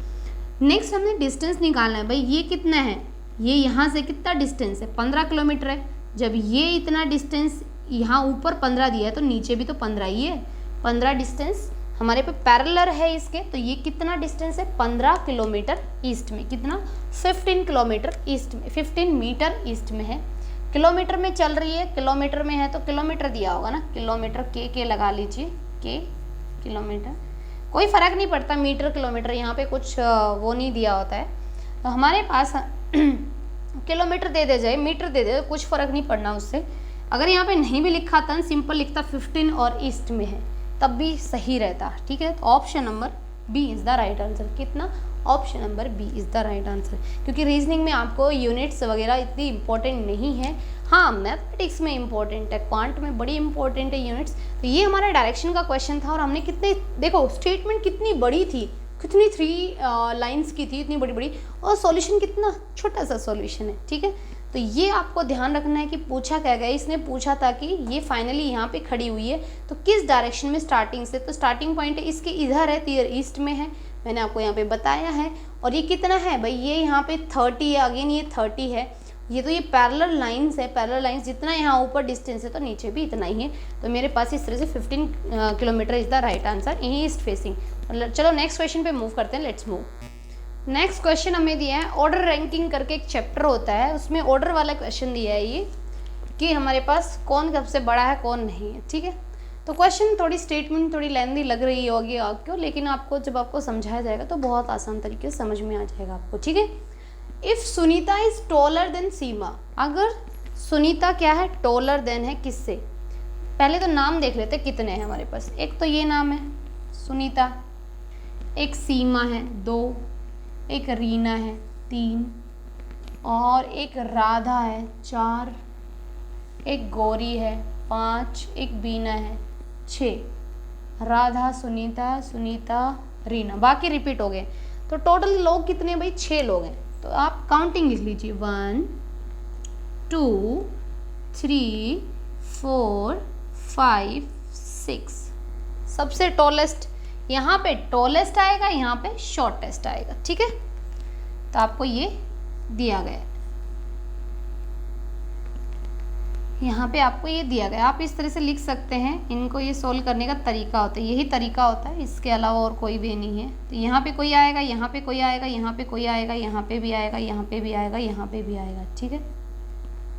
नेक्स्ट हमने डिस्टेंस निकालना है। भाई ये कितना है? ये यहाँ से कितना डिस्टेंस है? 15 किलोमीटर है। जब ये इतना डिस्टेंस यहाँ ऊपर 15 दिया है तो नीचे भी तो 15 ही है। 15 डिस्टेंस हमारे पे पैरेलल है इसके, तो ये कितना डिस्टेंस है 15 किलोमीटर ईस्ट में, कितना 15 किलोमीटर ईस्ट में, 15 मीटर ईस्ट में है। किलोमीटर में चल रही है, किलोमीटर में है तो किलोमीटर दिया होगा ना, किलोमीटर के लगा लीजिए, के किलोमीटर, कोई फ़र्क नहीं पड़ता मीटर किलोमीटर, यहाँ पे कुछ वो नहीं दिया होता है। तो हमारे पास किलोमीटर दे दे जाए, मीटर दे दे, कुछ फ़र्क नहीं पड़ना उससे। अगर यहाँ पे नहीं भी लिखा था, सिंपल लिखता 15 और ईस्ट में है तब भी सही रहता, ठीक है। तो option number B is the right answer. कितना, option number B is the right answer, क्योंकि रीजनिंग में आपको यूनिट्स वगैरह इतनी इंपॉर्टेंट नहीं है। हाँ, मैथमेटिक्स में इंपॉर्टेंट है, क्वांट में बड़ी इंपॉर्टेंट है यूनिट्स। तो ये हमारा डायरेक्शन का क्वेश्चन था और हमने कितने, देखो स्टेटमेंट कितनी बड़ी थी, कितनी 3 लाइन्स की थी, इतनी बड़ी बड़ी, और सॉल्यूशन कितना छोटा सा सॉल्यूशन है, ठीक है। तो ये आपको ध्यान रखना है कि पूछा क्या गया। इसने पूछा था कि ये फाइनली यहाँ पे खड़ी हुई है तो किस डायरेक्शन में स्टार्टिंग से, तो स्टार्टिंग पॉइंट इसके इधर है, तो ये ईस्ट में है, मैंने आपको यहाँ पे बताया है। और ये कितना है भाई, ये यहाँ पे 30 है, अगेन ये 30 है, ये तो ये पैरेलल लाइंस है, पैरेलल लाइंस जितना यहाँ ऊपर डिस्टेंस है तो नीचे भी इतना ही है। तो मेरे पास इस तरह से 15 kilometre is the right answer, east facing. चलो नेक्स्ट क्वेश्चन पे मूव करते हैं, लेट्स मूव। नेक्स्ट क्वेश्चन हमें दिया है, ऑर्डर रैंकिंग करके एक चैप्टर होता है, उसमें ऑर्डर वाला क्वेश्चन दिया है ये, कि हमारे पास कौन सबसे बड़ा है कौन नहीं है, ठीक है। तो क्वेश्चन थोड़ी स्टेटमेंट थोड़ी लेंथी लग रही होगी आपको, लेकिन आपको जब आपको समझाया जाएगा तो बहुत आसान तरीके से समझ में आ जाएगा आपको, ठीक है। If Sunita is taller than Seema, अगर सुनीता क्या है, टॉलर देन है किससे, पहले तो नाम देख लेते कितने हैं हमारे पास। एक तो ये नाम है सुनीता, एक सीमा है 2, एक रीना है 3, और एक राधा है 4, एक गौरी है 5, एक बीना है 6। राधा, सुनीता, सुनीता, रीना, बाकी रिपीट हो गए। तो टोटल लोग कितने भाई, 6 लोग हैं। तो आप काउंटिंग लिख लीजिए, 1 2 3 4 5 6। सबसे टॉलेस्ट, यहाँ पे टॉलेस्ट आएगा, यहाँ पे शॉर्टेस्ट आएगा, ठीक है। तो आपको ये दिया गया है, यहाँ पे आपको ये दिया गया, आप इस तरह से लिख सकते हैं। इनको ये सोल्व करने का तरीका होता है, यही तरीका होता है, इसके अलावा और कोई भी नहीं है। तो यहाँ पे कोई आएगा, यहाँ पे कोई आएगा, यहाँ पे कोई आएगा, यहाँ पे भी आएगा, यहाँ पे भी आएगा, यहाँ पे भी आएगा, ठीक है।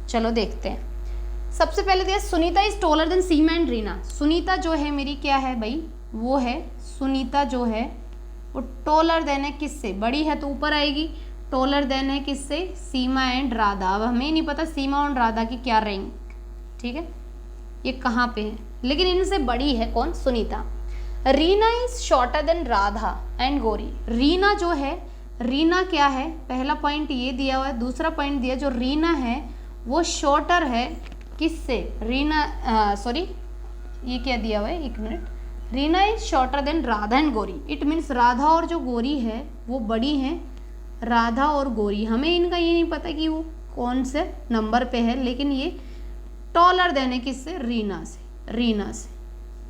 चलो देखते हैं। सबसे पहले दिया Sunita is taller than Seema and Reena. Sunita जो है मेरी क्या है भाई, वो है, सुनीता जो है वो टॉलर देन है किससे, बड़ी है तो ऊपर आएगी, टॉलर देन है किससे, सीमा एंड राधा। अब हमें नहीं पता सीमा और राधा की क्या रैंक, ठीक है, ये कहाँ पे है, लेकिन इनसे बड़ी है कौन, Sunita. Reena is shorter than Radha and Gauri. Reena जो है, रीना क्या है, पहला पॉइंट ये दिया हुआ है, दूसरा पॉइंट दिया जो रीना है वो शॉर्टर है किससे, रीना सॉरी ये क्या दिया हुआ है, एक minute, Reena is shorter than Radha and Gauri. It means Radha और जो गौरी है वो बड़ी हैं, राधा और गौरी। हमें इनका ये नहीं पता कि वो कौन से नंबर पे है, लेकिन ये टॉलर देने किससे, रीना से, रीना से,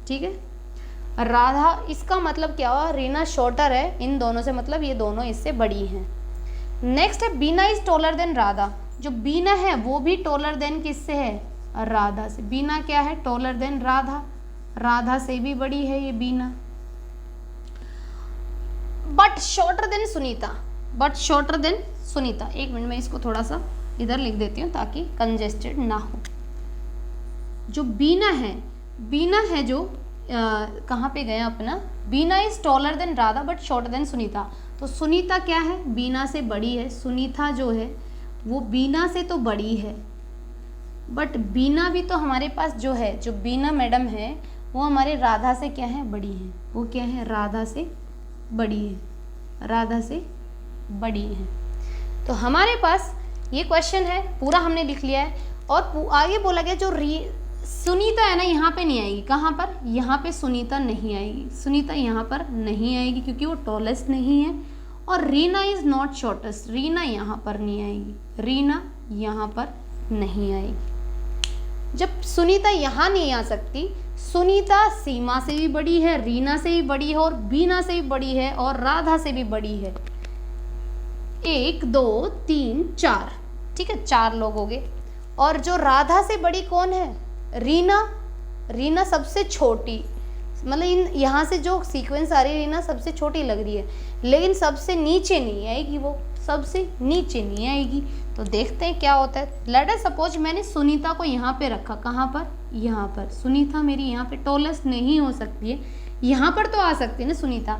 ठीक है। राधा, इसका मतलब क्या हुआ, रीना शॉर्टर है इन दोनों से, मतलब ये दोनों इससे बड़ी हैं। नेक्स्ट है बीना इज टॉलर देन राधा। जो बीना है वो भी टॉलर देन किससे है, राधा से। बीना क्या है, टॉलर देन राधा, राधा से भी बड़ी है ये Beena. But shorter than Sunita, but shorter than Sunita. एक मिनट में इसको थोड़ा सा इधर लिख देती हूँ ताकि कंजेस्टेड ना हो। जो बीना है जो कहाँ पे गया अपना, Beena is taller than Radha but shorter than Sunita. तो सुनीता क्या है, बीना से बड़ी है, सुनीता जो है वो बीना से तो बड़ी है, बट बीना भी तो हमारे पास जो है, जो बीना मैडम है वो हमारे राधा से क्या है, बड़ी है। वो क्या है, राधा से बड़ी है, राधा से बड़ी है। तो हमारे पास ये क्वेश्चन है, पूरा हमने लिख लिया है। और आगे बोला गया जो सुनीता है ना, यहाँ पे नहीं आएगी। कहाँ पर, यहाँ पे सुनीता नहीं आएगी, सुनीता यहाँ पर नहीं आएगी क्योंकि वो टॉलेस्ट नहीं है। और Reena is not shortest, Reena यहाँ पर नहीं आएगी, रीना यहाँ पर नहीं आएगी। जब सुनीता यहाँ नहीं आ सकती, सुनीता सीमा से भी बड़ी है, रीना से भी बड़ी है, और बीना से भी बड़ी है, और राधा से भी बड़ी है। 1 2 3 4, ठीक है, 4 लोग हो गए। और जो राधा से बड़ी कौन है, रीना, रीना सबसे छोटी, मतलब इन यहाँ से जो सीक्वेंस आ रही है रीना सबसे छोटी लग रही है, लेकिन सबसे नीचे नहीं आएगी, वो सबसे नीचे नहीं आएगी। तो देखते हैं क्या होता है। लेट अस सपोज मैंने सुनीता को यहाँ पे रखा, कहाँ पर, यहाँ पर। सुनीता मेरी यहाँ पे टॉलेस्ट नहीं हो सकती है, यहाँ पर तो आ सकती है ना सुनीता।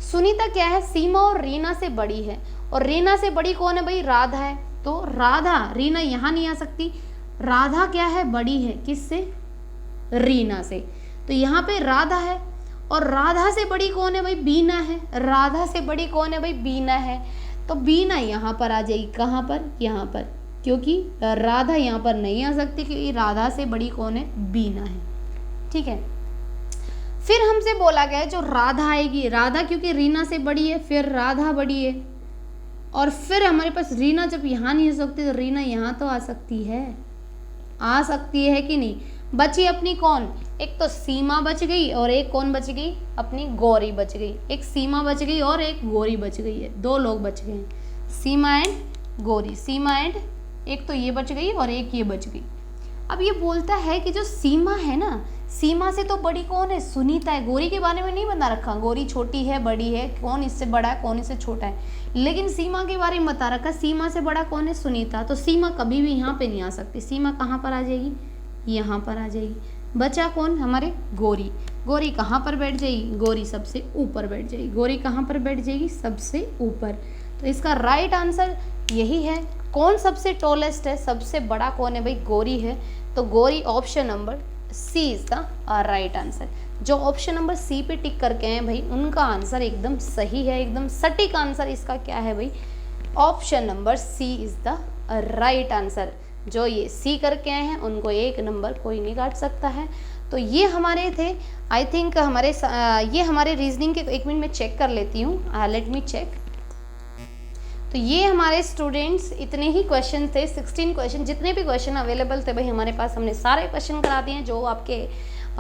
सुनीता क्या है, सीमा और रीना से बड़ी है, और रीना से बड़ी कौन है भाई, राधा है। तो राधा, रीना यहाँ नहीं आ सकती, राधा क्या है, बड़ी है किससे, रीना से। तो यहाँ पे राधा है, और राधा से बड़ी कौन है भाई, बीना है। राधा से बड़ी कौन है भाई, बीना है। तो बीना यहाँ पर आ जाएगी, कहाँ पर, यहाँ पर, क्योंकि राधा यहाँ पर नहीं आ सकती, क्योंकि राधा से बड़ी कौन है, बीना है। ठीक है, फिर हमसे बोला गया है जो राधा आएगी, राधा क्योंकि रीना से बड़ी है, फिर राधा बड़ी है, और फिर हमारे पास रीना जब यहाँ नहीं आ सकती तो रीना यहाँ तो आ सकती है, आ सकती है कि नहीं। बची अपनी कौन, एक तो सीमा बच गई, और एक कौन बच गई, अपनी गौरी बच गई। एक सीमा बच गई और एक गौरी बच गई है, दो लोग बच गए हैं, सीमा एंड गौरी। सीमा एंड, एक तो ये बच गई और एक ये बच गई। अब ये बोलता है कि जो सीमा है ना, सीमा से तो बड़ी कौन है, सुनीता है। गौरी के बारे में नहीं बता रखा, गौरी छोटी है बड़ी है, कौन इससे बड़ा है कौन इससे छोटा है, लेकिन सीमा के बारे में बता रखा, सीमा से बड़ा कौन है, सुनीता। तो सीमा कभी भी यहाँ पे नहीं आ सकती, सीमा कहाँ पर आ जाएगी, यहाँ पर आ जाएगी। बचा कौन, हमारे गौरी। गौरी कहाँ पर बैठ जाएगी, गौरी सबसे ऊपर बैठ जाएगी। गौरी कहाँ पर बैठ जाएगी, सबसे ऊपर। तो इसका राइट आंसर यही है। कौन सबसे टॉलेस्ट है, सबसे बड़ा कौन है भाई, गौरी है। तो Gauri, option number C is the right answer. जो ऑप्शन नंबर सी पे टिक करके हैं भाई, उनका आंसर एकदम सही है, एकदम सटीक आंसर इसका क्या है भाई, option number C is the right answer. जो ये सी करके आए हैं उनको 1 नंबर कोई नहीं काट सकता है। तो ये हमारे थे, आई थिंक हमारे ये हमारे रीजनिंग के, 1 मिनट में चेक कर लेती हूँ, लेट मी चेक। तो ये हमारे स्टूडेंट्स इतने ही क्वेश्चन थे, 16 क्वेश्चन, जितने भी क्वेश्चन अवेलेबल थे भाई हमारे पास, हमने सारे क्वेश्चन करा दिए हैं जो आपके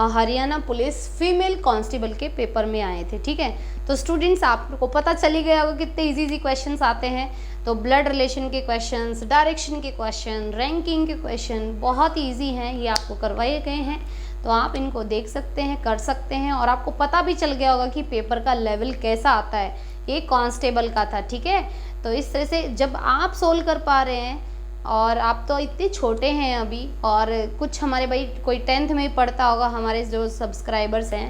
हरियाणा पुलिस फीमेल कांस्टेबल के पेपर में आए थे। ठीक है, तो स्टूडेंट्स आपको पता चली गया होगा कितने इजी क्वेश्चंस आते हैं। तो ब्लड रिलेशन के क्वेश्चंस, डायरेक्शन के क्वेश्चन, रैंकिंग के क्वेश्चन बहुत ही ईजी हैं, ये आपको करवाए गए हैं। तो आप इनको देख सकते हैं, कर सकते हैं, और आपको पता भी चल गया होगा कि पेपर का लेवल कैसा आता है। ये कांस्टेबल का था, ठीक है। तो इस तरह से जब आप सोल्व कर पा रहे हैं, और आप तो इतने छोटे हैं अभी, और कुछ हमारे भाई कोई 10th में ही पढ़ता होगा, हमारे जो सब्सक्राइबर्स हैं,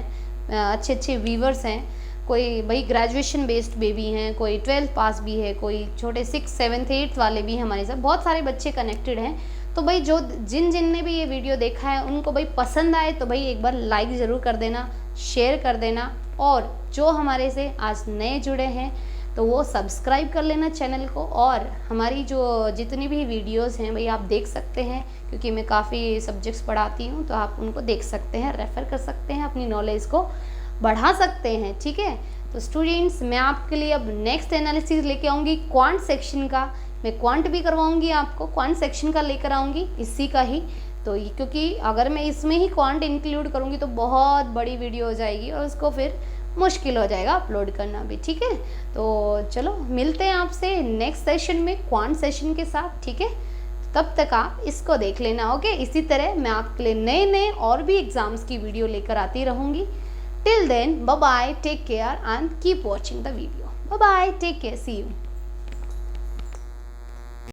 अच्छे अच्छे व्यूवर्स हैं, कोई भाई ग्रेजुएशन बेस्ड बेबी हैं, कोई 12th पास भी है, कोई छोटे 6th 7th 8th वाले भी हमारे साथ, बहुत सारे बच्चे कनेक्टेड हैं। तो भाई जो जिन ने भी ये वीडियो देखा है उनको भाई पसंद आए तो भाई एक बार लाइक ज़रूर कर देना, शेयर कर देना, और जो हमारे से आज नए जुड़े हैं तो वो सब्सक्राइब कर लेना चैनल को। और हमारी जो जितनी भी वीडियोस हैं भाई आप देख सकते हैं, क्योंकि मैं काफ़ी सब्जेक्ट्स पढ़ाती हूँ, तो आप उनको देख सकते हैं, रेफ़र कर सकते हैं, अपनी नॉलेज को बढ़ा सकते हैं। ठीक है, तो स्टूडेंट्स मैं आपके लिए अब नेक्स्ट एनालिसिस लेके आऊँगी क्वांट सेक्शन का। मैं क्वांट भी करवाऊँगी आपको, क्वांट सेक्शन का लेकर आऊँगी इसी का ही। तो क्योंकि अगर मैं इसमें ही क्वांट इंक्लूड करूँगी तो बहुत बड़ी वीडियो हो जाएगी, और उसको फिर मुश्किल हो जाएगा अपलोड करना भी। ठीक है, तो चलो मिलते हैं आपसे नेक्स्ट सेशन में क्वांट सेशन के साथ। ठीक है, तब तक आप इसको देख लेना। ओके, इसी तरह मैं आपके लिए नए नए और भी एग्जाम्स की वीडियो लेकर आती रहूँगी। Till then, bye bye, take care and keep watching the video. Bye bye, take care, see you.